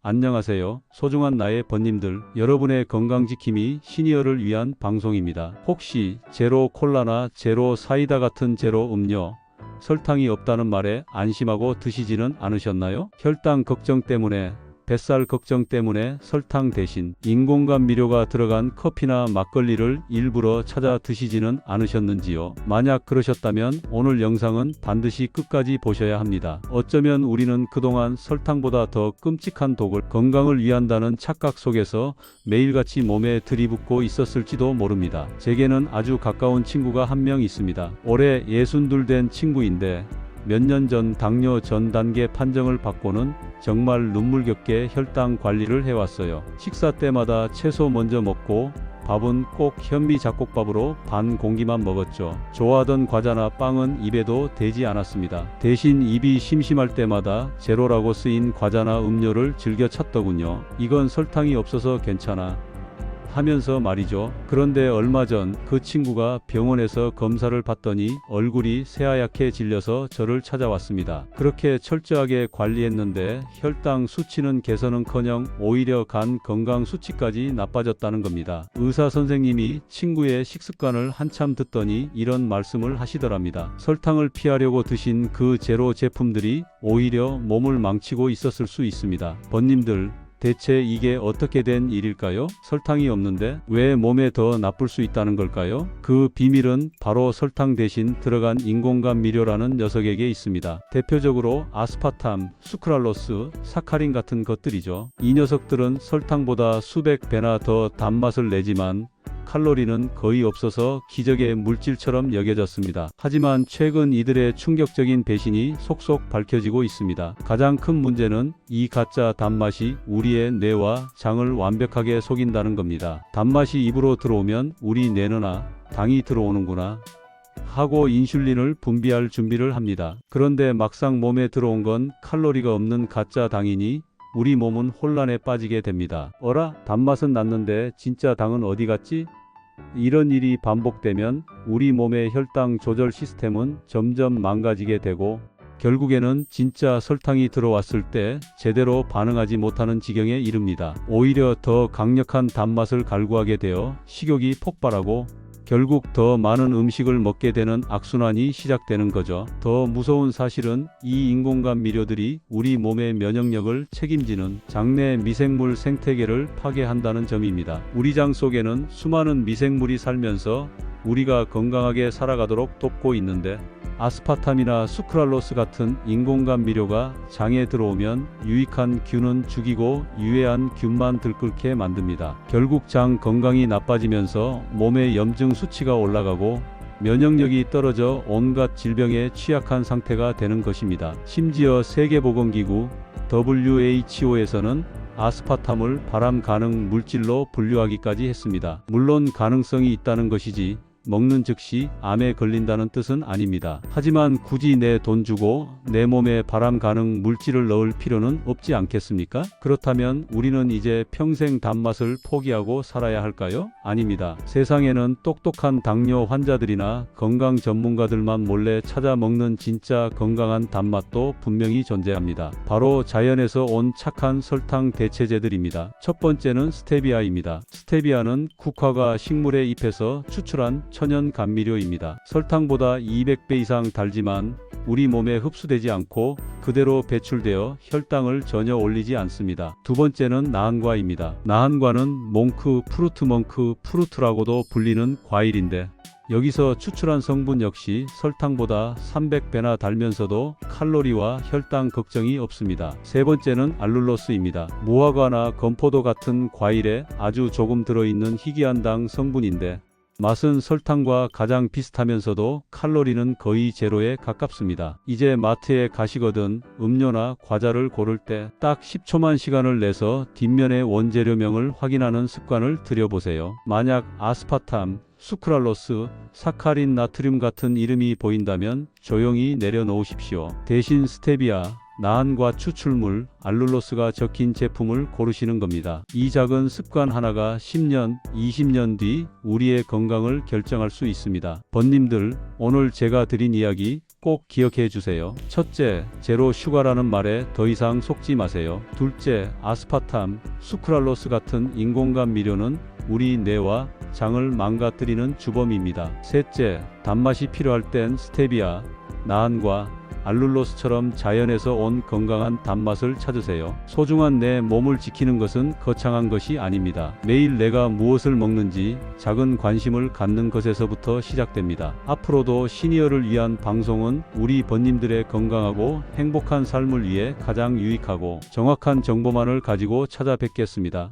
안녕하세요. 소중한 나의 번님들, 여러분의 건강지킴이 시니어를 위한 방송입니다. 혹시 제로 콜라나 제로 사이다 같은 제로 음료, 설탕이 없다는 말에 안심하고 드시지는 않으셨나요? 혈당 걱정 때문에, 뱃살 걱정 때문에 설탕 대신 인공감 미료가 들어간 커피나 막걸리를 일부러 찾아 드시지는 않으셨는지요? 만약 그러셨다면 오늘 영상은 반드시 끝까지 보셔야 합니다. 어쩌면 우리는 그동안 설탕보다 더 끔찍한 독을 건강을 위한다는 착각 속에서 매일같이 몸에 들이붓고 있었을지도 모릅니다. 제게는 아주 가까운 친구가 한 명 있습니다. 올해 62 된 친구인데 몇 년 전 당뇨 전 단계 판정을 받고는 정말 눈물겹게 혈당 관리를 해왔어요. 식사 때마다 채소 먼저 먹고 밥은 꼭 현미 잡곡밥으로 반 공기만 먹었죠. 좋아하던 과자나 빵은 입에도 대지 않았습니다. 대신 입이 심심할 때마다 제로라고 쓰인 과자나 음료를 즐겨 찾더군요. 이건 설탕이 없어서 괜찮아 하면서 말이죠. 그런데 얼마 전 그 친구가 병원에서 검사를 받더니 얼굴이 새하얗게 질려서 저를 찾아왔습니다. 그렇게 철저하게 관리했는데 혈당 수치는 개선은커녕 오히려 간 건강 수치까지 나빠졌다는 겁니다. 의사 선생님이 친구의 식습관을 한참 듣더니 이런 말씀을 하시더랍니다. 설탕을 피하려고 드신 그 제로 제품들이 오히려 몸을 망치고 있었을 수 있습니다. 번님들, 대체 이게 어떻게 된 일일까요? 설탕이 없는데 왜 몸에 더 나쁠 수 있다는 걸까요? 그 비밀은 바로 설탕 대신 들어간 인공감 미료라는 녀석에게 있습니다. 대표적으로 아스파탐, 수크랄로스, 사카린 같은 것들이죠. 이 녀석들은 설탕보다 수백 배나 더 단맛을 내지만 칼로리는 거의 없어서 기적의 물질처럼 여겨졌습니다. 하지만 최근 이들의 충격적인 배신이 속속 밝혀지고 있습니다. 가장 큰 문제는 이 가짜 단맛이 우리의 뇌와 장을 완벽하게 속인다는 겁니다. 단맛이 입으로 들어오면 우리 뇌는 당이 들어오는구나 하고 인슐린을 분비할 준비를 합니다. 그런데 막상 몸에 들어온 건 칼로리가 없는 가짜 당이니 우리 몸은 혼란에 빠지게 됩니다. 어라? 단맛은 났는데 진짜 당은 어디 갔지? 이런 일이 반복되면 우리 몸의 혈당 조절 시스템은 점점 망가지게 되고 결국에는 진짜 설탕이 들어왔을 때 제대로 반응하지 못하는 지경에 이릅니다. 오히려 더 강력한 단맛을 갈구하게 되어 식욕이 폭발하고 결국 더 많은 음식을 먹게 되는 악순환이 시작되는 거죠. 더 무서운 사실은 이 인공감 미료들이 우리 몸의 면역력을 책임지는 장내 미생물 생태계를 파괴한다는 점입니다. 우리 장 속에는 수많은 미생물이 살면서 우리가 건강하게 살아가도록 돕고 있는데 아스파탐이나 수크랄로스 같은 인공감 미료가 장에 들어오면 유익한 균은 죽이고 유해한 균만 들끓게 만듭니다. 결국 장 건강이 나빠지면서 몸의 염증 수치가 올라가고 면역력이 떨어져 온갖 질병에 취약한 상태가 되는 것입니다. 심지어 세계보건기구 WHO에서는 아스파탐을 발암 가능 물질로 분류하기까지 했습니다. 물론 가능성이 있다는 것이지 먹는 즉시 암에 걸린다는 뜻은 아닙니다. 하지만 굳이 내 돈 주고 내 몸에 발암 가능 물질을 넣을 필요는 없지 않겠습니까? 그렇다면 우리는 이제 평생 단맛을 포기하고 살아야 할까요? 아닙니다. 세상에는 똑똑한 당뇨 환자들이나 건강 전문가들만 몰래 찾아 먹는 진짜 건강한 단맛도 분명히 존재합니다. 바로 자연에서 온 착한 설탕 대체제들입니다. 첫 번째는 스테비아입니다. 스테비아는 국화가 식물의 잎에서 추출한 천연 감미료입니다. 설탕보다 200배 이상 달지만 우리 몸에 흡수되지 않고 그대로 배출되어 혈당을 전혀 올리지 않습니다. 두 번째는 나한과입니다. 나한과는 몽크, 프루트몽크, 프루트라고도 불리는 과일인데 여기서 추출한 성분 역시 설탕보다 300배나 달면서도 칼로리와 혈당 걱정이 없습니다. 세 번째는 알룰로스입니다. 무화과나 건포도 같은 과일에 아주 조금 들어있는 희귀한 당 성분인데 맛은 설탕과 가장 비슷하면서도 칼로리는 거의 제로에 가깝습니다. 이제 마트에 가시거든 음료나 과자를 고를 때 딱 10초만 시간을 내서 뒷면의 원재료명을 확인하는 습관을 들여보세요. 만약 아스파탐, 수크랄로스, 사카린, 나트륨 같은 이름이 보인다면 조용히 내려놓으십시오. 대신 스테비아, 나한과 추출물, 알룰로스가 적힌 제품을 고르시는 겁니다. 이 작은 습관 하나가 10년, 20년 뒤 우리의 건강을 결정할 수 있습니다. 번님들, 오늘 제가 드린 이야기 꼭 기억해 주세요. 첫째, 제로 슈가라는 말에 더 이상 속지 마세요. 둘째, 아스파탐, 수크랄로스 같은 인공감 미료는 우리 뇌와 장을 망가뜨리는 주범입니다. 셋째, 단맛이 필요할 땐 스테비아, 나한과 알룰로스처럼 자연에서 온 건강한 단맛을 찾으세요. 소중한 내 몸을 지키는 것은 거창한 것이 아닙니다. 매일 내가 무엇을 먹는지 작은 관심을 갖는 것에서부터 시작됩니다. 앞으로도 시니어를 위한 방송은 우리 번님들의 건강하고 행복한 삶을 위해 가장 유익하고 정확한 정보만을 가지고 찾아뵙겠습니다.